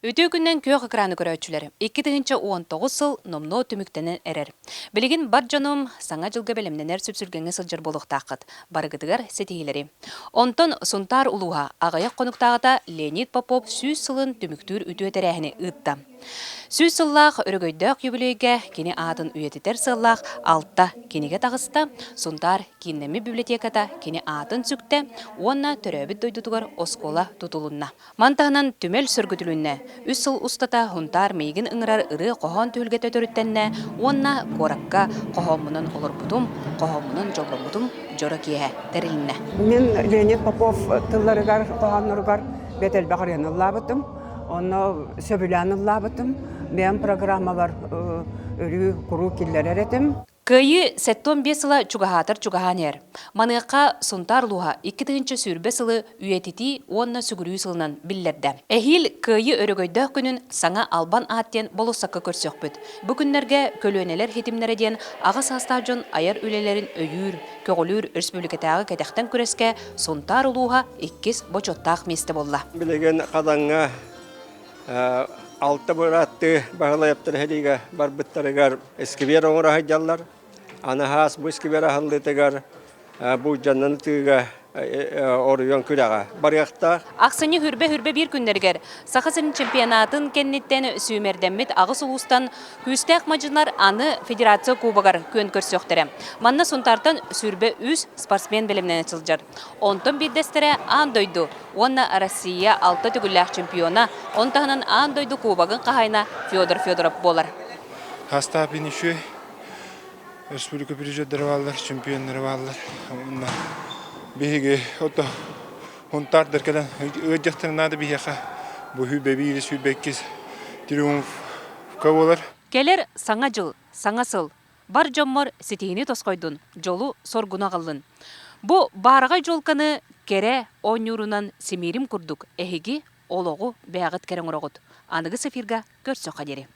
Өтө күннен көк экраны көрөчүлөр. 2019 сыл номно түмүктенен эрер. Билигин бар жоном саңа жылга белемненер сүпсүлгеңе сылжыр болуктакыт. Барыгытыгар сетихилери. Онтон сунтар улуга агаяк конуктагыта Леонид Попов сүүс сылын түмүктүр үтү этерэхини ытта. Сүүс сыллах өрөгөйдөк юбилейге кини атын үйетитер сыллах алтта киниге тагыста сунтар киннеми библиотеката кини атын сүкте уонна төрөбүт дойдутугар оскола тутулунна. Мантаһынан түмел сөргүтүлүнне үс сыл устата хунтар мейгин ыңырар ыры кохон түлге төтөрүттенне уонна коракка кохомунун олорбутум кохомунун жолбомутум жора кие терилинне. Мен Леонид Попов тылларыгар кохонноргар бетел багырыналлабытым. Onu söbülanıllabıtım. Ben programmalar örü kuru killer eretim. Кыйы 75 сыла чугахатар чугаханер. Маныакка сунтар луха 2-нче сүрбе сылы үйетити онна сүгүрүү сылынан биллерде. Эхил кыйы өрөгөйдө күнүн саңа албан аттен болосакка көрсөкпүт. Бу күннерге көлөнелер хетимнереден ага састажын аяр үлелерин өйүр, көгөлүр республикатагы кетектен күреске сунтар луха 2 бочоттак месте болла. Билеген кадаңга алты буратты багылайыптыр хедиге барбыттарыгар эскибер оңора хаҗаллар. Анахас бу эскибер ахыллытыгар бу жаннаны тыга орыйон күрәгә. Барыякта Аксыны хүрбе бир күннергер. Сахасын чемпионатын кеннеттен сүймердеммит агыс улустан күстәк мажынар аны федерация кубагар көн көрсөктөрө. Манна сунтартан сүрбе үз спортсмен белемнен чылжар. Онтон биддестере андойду. Онна Россия алты түгүлләк чемпиона, онтаһынан андойду кубагын кахайна Федор Федоров болар. Хаста биниши республика бюджеттері балдар, чемпиондары балдар. Биһиги ото хунтардыр келен өҗәктәрнәдә бияха. Бу хүбе бирис хүбеккис триумф кавалар. Келер саңа жыл, саңа сыл. Бар жоммор сетигини тоскойдун, жолу соргуна калдын. Бу барыга жолканы кере онюрунан семирим курдук. Эхиги ологу бәгыт керең урагыт. Аныгы сефирга көрсө кадери.